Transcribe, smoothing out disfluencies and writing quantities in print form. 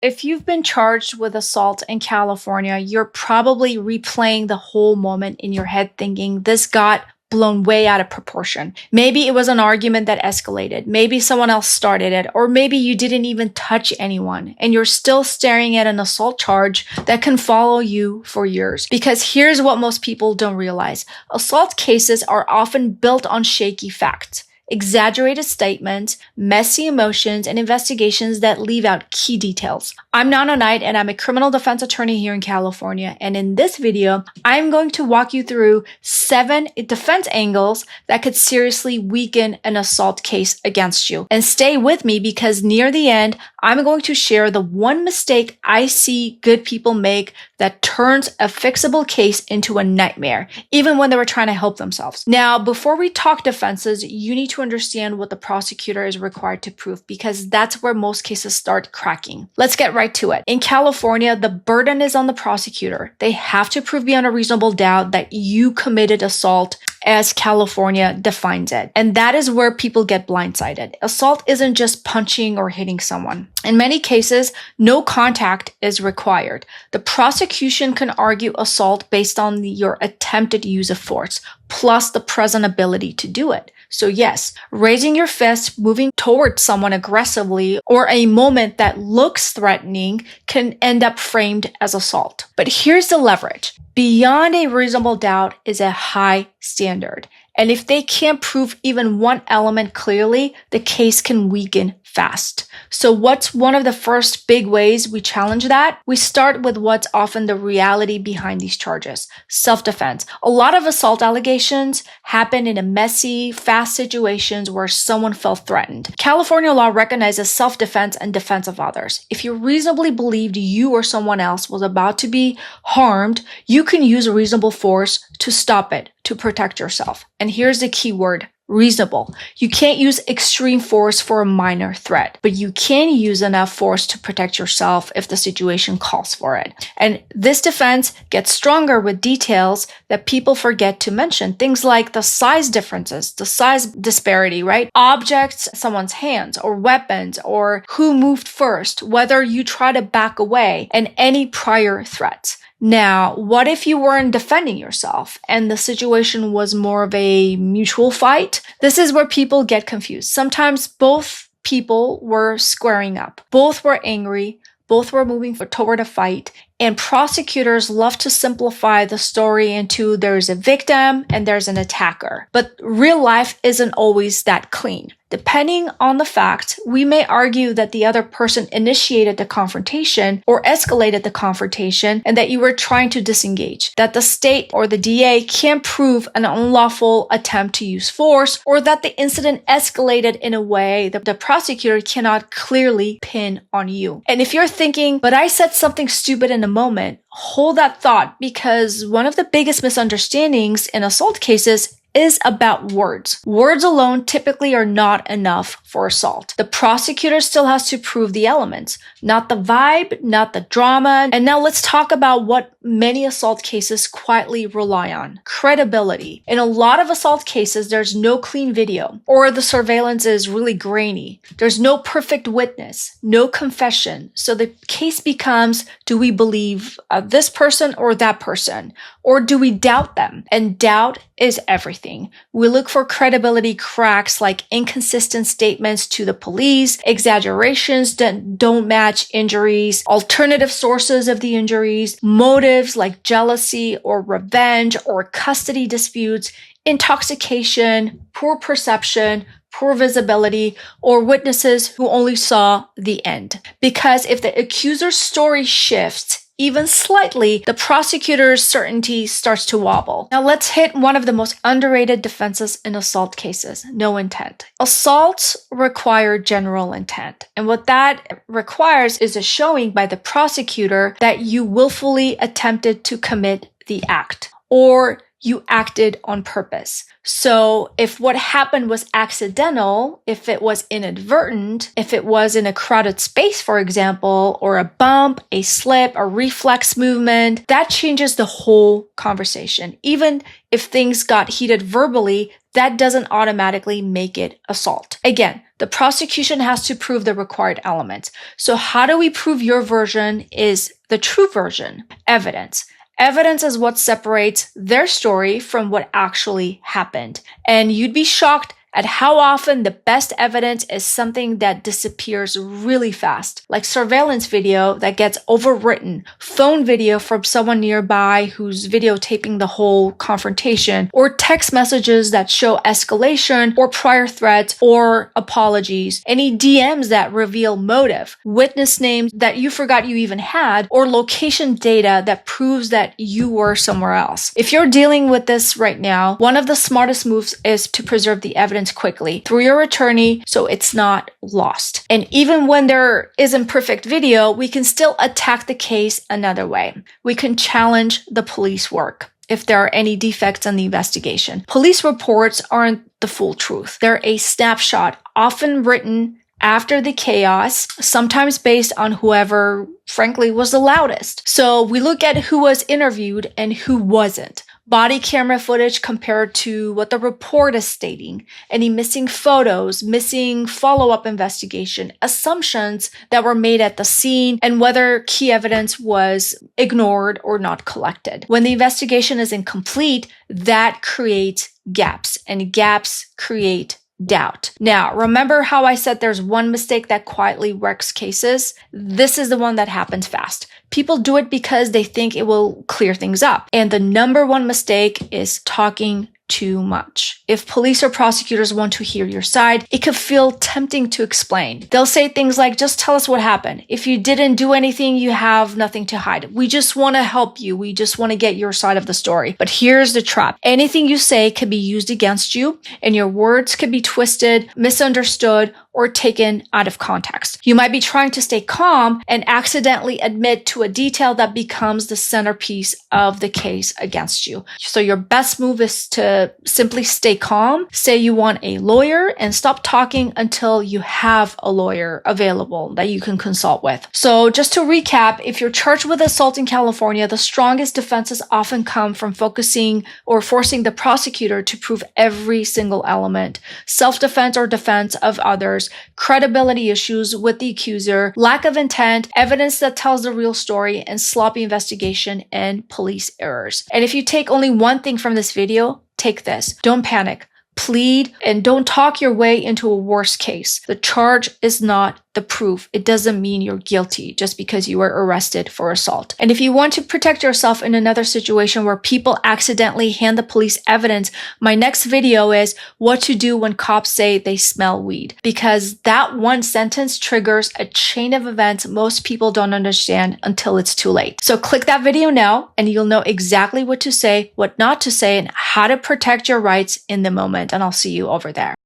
If you've been charged with assault in California, you're probably replaying the whole moment in your head thinking this got blown way out of proportion. Maybe it was an argument that escalated. Maybe someone else started it, or maybe you didn't even touch anyone and you're still staring at an assault charge that can follow you for years. Because here's what most people don't realize. Assault cases are often built on shaky facts, exaggerated statements, messy emotions, and investigations that leave out key details. I'm Nana Knight, and I'm a criminal defense attorney here in California. And in this video, I'm going to walk you through 7 defense angles that could seriously weaken an assault case against you. And stay with me because near the end, I'm going to share the one mistake I see good people make that turns a fixable case into a nightmare, even when they were trying to help themselves. Now, before we talk defenses, you need to understand what the prosecutor is required to prove, because that's where most cases start cracking. Let's get right to it. In California, the burden is on the prosecutor. They have to prove beyond a reasonable doubt that you committed assault as California defines it. And that is where people get blindsided. Assault isn't just punching or hitting someone. In many cases, no contact is required. The prosecution can argue assault based on your attempted use of force, plus the present ability to do it. So yes, raising your fist, moving towards someone aggressively, or a moment that looks threatening can end up framed as assault. But here's the leverage. Beyond a reasonable doubt is a high standard. And if they can't prove even one element clearly, the case can weaken fast. So what's one of the first big ways we challenge that? We start with what's often the reality behind these charges: self-defense. A lot of assault allegations happen in a messy, fast situations where someone felt threatened. California law recognizes self-defense and defense of others. If you reasonably believed you or someone else was about to be harmed, you can use reasonable force to stop it, to protect yourself. And here's the key word: reasonable. You can't use extreme force for a minor threat, but you can use enough force to protect yourself if the situation calls for it. And this defense gets stronger with details that people forget to mention. Things like the size differences, the size disparity, right? Objects, someone's hands or weapons, or who moved first, whether you try to back away, and any prior threats. Now, what if you weren't defending yourself and the situation was more of a mutual fight? This is where people get confused. Sometimes both people were squaring up. Both were angry. Both were moving toward a fight. And prosecutors love to simplify the story into there's a victim and there's an attacker. But real life isn't always that clean. Depending on the fact, we may argue that the other person initiated the confrontation or escalated the confrontation and that you were trying to disengage, that the state or the DA can't prove an unlawful attempt to use force, or that the incident escalated in a way that the prosecutor cannot clearly pin on you. And if you're thinking, but I said something stupid in a moment, hold that thought, because one of the biggest misunderstandings in assault cases is about words. Words alone typically are not enough for assault. The prosecutor still has to prove the elements, not the vibe, not the drama. And now let's talk about what many assault cases quietly rely on: credibility. In a lot of assault cases, there's no clean video, or the surveillance is really grainy. There's no perfect witness, no confession. So the case becomes, do we believe this person or that person? Or do we doubt them? And doubt is everything. We look for credibility cracks like inconsistent statements to the police, exaggerations that don't match injuries, alternative sources of the injuries, motives like jealousy or revenge or custody disputes, intoxication, poor perception, poor visibility, or witnesses who only saw the end. Because if the accuser's story shifts even slightly, the prosecutor's certainty starts to wobble. Now let's hit one of the most underrated defenses in assault cases: no intent. Assaults require general intent. And what that requires is a showing by the prosecutor that you willfully attempted to commit the act, or you acted on purpose. So if what happened was accidental, if it was inadvertent, if it was in a crowded space, for example, or a bump, a slip, a reflex movement, that changes the whole conversation. Even if things got heated verbally, that doesn't automatically make it assault. Again, The prosecution has to prove the required elements. So how do we prove your version is the true version? Evidence. Evidence is what separates their story from what actually happened. And you'd be shocked at how often the best evidence is something that disappears really fast, like surveillance video that gets overwritten, phone video from someone nearby who's videotaping the whole confrontation, or text messages that show escalation or prior threats or apologies, any DMs that reveal motive, witness names that you forgot you even had, or location data that proves that you were somewhere else. If you're dealing with this right now, one of the smartest moves is to preserve the evidence quickly through your attorney so it's not lost. And even when there isn't perfect video, we can still attack the case another way. We can challenge the police work if there are any defects in the investigation. Police reports aren't the full truth. They're a snapshot, often written after the chaos, sometimes based on whoever, frankly, was the loudest. So we look at who was interviewed and who wasn't. Body camera footage compared to what the report is stating, any missing photos, missing follow-up investigation, assumptions that were made at the scene, and whether key evidence was ignored or not collected. When the investigation is incomplete, that creates gaps, and gaps create doubt. Now, remember how I said there's one mistake that quietly wrecks cases? This is the one that happens fast. People do it because they think it will clear things up. And the number one mistake is talking too much. If police or prosecutors want to hear your side, it could feel tempting to explain. They'll say things like, just tell us what happened. If you didn't do anything, you have nothing to hide. We just want to help you. We just want to get your side of the story. But here's the trap. Anything you say can be used against you, and your words can be twisted, misunderstood, or taken out of context. You might be trying to stay calm and accidentally admit to a detail that becomes the centerpiece of the case against you. So your best move is to simply stay calm, say you want a lawyer, and stop talking until you have a lawyer available that you can consult with. So just to recap, if you're charged with assault in California, the strongest defenses often come from focusing or forcing the prosecutor to prove every single element, self-defense or defense of others, credibility issues with the accuser, lack of intent, evidence that tells the real story, and sloppy investigation and police errors. And if you take only one thing from this video, take this. Don't panic. Plead and don't talk your way into a worse case. The charge is not the proof. It doesn't mean you're guilty just because you were arrested for assault. And if you want to protect yourself in another situation where people accidentally hand the police evidence, my next video is what to do when cops say they smell weed. Because that one sentence triggers a chain of events most people don't understand until it's too late. So click that video now and you'll know exactly what to say, what not to say, and how to protect your rights in the moment. And I'll see you over there.